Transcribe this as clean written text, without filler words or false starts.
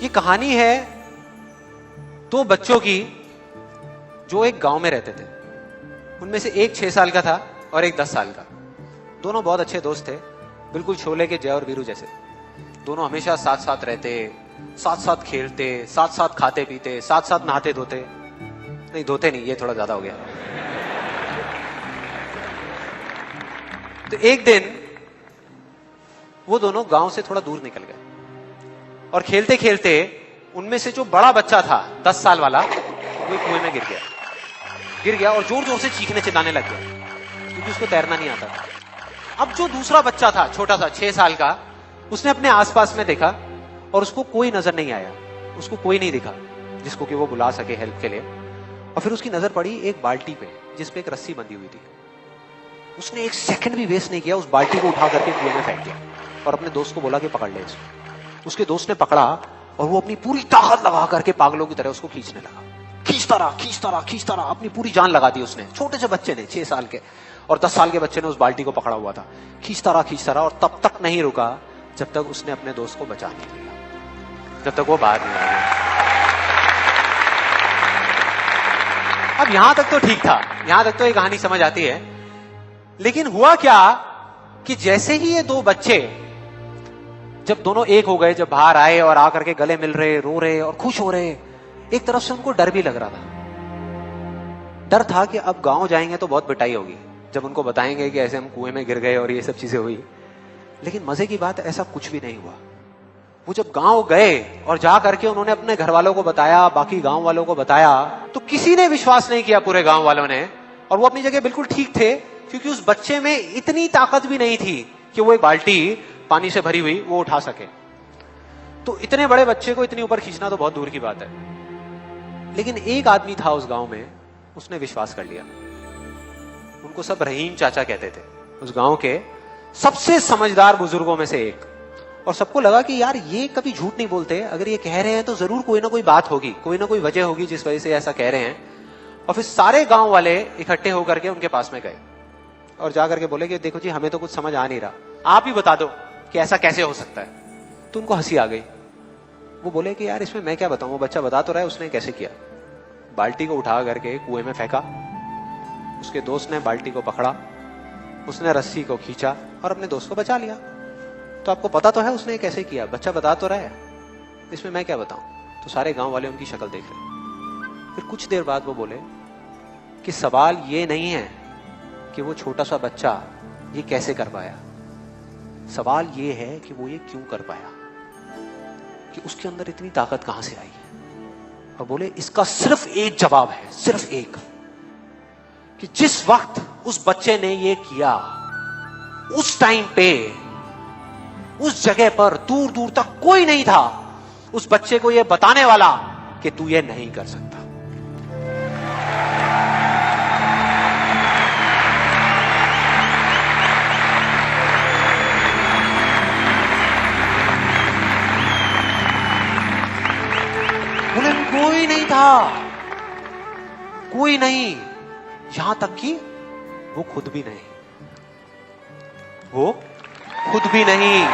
ये कहानी है दो बच्चों की जो एक गांव में रहते थे। उनमें से एक 6 साल का था और एक 10 साल का। दोनों बहुत अच्छे दोस्त थे, बिल्कुल शोले के जय और वीरू जैसे। दोनों हमेशा साथ साथ रहते, साथ साथ खेलते, साथ साथ खाते पीते, साथ साथ नहाते धोते। नहीं धोते नहीं, ये थोड़ा ज्यादा हो गया। तो एक दिन वो दोनों गांव से थोड़ा दूर निकल गए और खेलते खेलते उनमें से जो बड़ा बच्चा था 10 साल वाला, वो कुएं में गिर गया और जोर जोर से चीखने चिल्लाने लग गया क्योंकि उसको तैरना नहीं आता था। अब जो दूसरा बच्चा था छोटा सा 6 साल का, उसने अपने आसपास में देखा और उसको कोई नजर नहीं आया, उसको कोई नहीं दिखा जिसको कि वो बुला सके हेल्प के लिए। और फिर उसकी नजर पड़ी एक बाल्टी पे जिसपे एक रस्सी बंधी हुई थी। उसने एक सेकंड भी वेस्ट नहीं किया, उस बाल्टी को उठा करके कुएं में फेंक दिया और अपने दोस्त को बोला कि पकड़ ले इसको। उसके दोस्त ने पकड़ा और वो अपनी पूरी ताकत लगा करके पागलों की तरह उसको खींचने लगा। खींचता रहा, अपनी पूरी जान लगा दी उसने। छोटे से बच्चे ने, 6 साल के और 10 साल के बच्चे ने उस बाल्टी को पकड़ा हुआ था। खींचता रहा और तब तक नहीं रुका जब तक उसने अपने दोस्त को बचा नहीं लिया, जब तक वो बाहर नहीं आया। अब यहां तक तो ठीक था, यहां तक तो ये कहानी समझ आती है। लेकिन हुआ क्या कि जैसे ही ये दो बच्चे जब दोनों एक हो गए, जब बाहर आए और आकर के गले मिल रहे, रो रहे और खुश हो रहे, एक तरफ से उनको डर भी लग रहा था। डर था कि अब गांव जाएंगे तो बहुत पिटाई होगी जब उनको बताएंगे कि ऐसे हम कुएं में गिर गए और ये सब चीजें हुई। लेकिन मजे की बात, ऐसा कुछ भी नहीं हुआ। वो जब गांव गए और जा करके उन्होंने अपने घर वालों को बताया, बाकी गांव वालों को बताया, तो किसी ने विश्वास नहीं किया, पूरे गांव वालों ने। और वो अपनी जगह बिल्कुल ठीक थे क्योंकि उस बच्चे में इतनी ताकत भी नहीं थी कि वो एक बाल्टी पानी से भरी हुई वो उठा सके। तो इतने बड़े बच्चे को इतनी ऊपर खींचना तो बहुत दूर की बात है। लेकिन एक आदमी था उस गांव में, उसने विश्वास कर लिया। उनको सब रहीम चाचा कहते थे, उस गांव के सबसे समझदार बुजुर्गों में से एक। और सबको लगा कि यार ये कभी झूठ नहीं बोलते, अगर ये कह रहे हैं तो जरूर कोई ना कोई बात होगी, कोई ना कोई वजह होगी जिस वजह से ऐसा कह रहे हैं। और फिर सारे गांव वाले इकट्ठे होकर के उनके पास में गए और जाकर के बोले कि देखो जी, हमें तो कुछ समझ आ नहीं रहा, आप ही बता दो कि ऐसा कैसे हो सकता है। तो उनको हंसी आ गई। वो बोले कि यार इसमें मैं क्या बताऊं, वो बच्चा बता तो रहा है उसने कैसे किया। बाल्टी को उठा करके कुएं में फेंका, उसके दोस्त ने बाल्टी को पकड़ा, उसने रस्सी को खींचा और अपने दोस्त को बचा लिया। तो आपको पता तो है उसने कैसे किया, बच्चा बता तो रहा है, इसमें मैं क्या बताऊं। तो सारे गांव वाले उनकी शक्ल देख रहे। फिर कुछ देर बाद वो बोले कि सवाल ये नहीं है कि वो छोटा सा बच्चा ये कैसे कर पाया, सवाल ये है कि वो ये क्यों कर पाया, कि उसके अंदर इतनी ताकत कहां से आई। और बोले इसका सिर्फ एक जवाब है, सिर्फ एक, कि जिस वक्त उस बच्चे ने ये किया, उस टाइम पे उस जगह पर दूर दूर तक कोई नहीं था उस बच्चे को ये बताने वाला कि तू ये नहीं कर सकता। बोले कोई नहीं था, कोई नहीं, यहां तक कि वो खुद भी नहीं, वो खुद भी नहीं।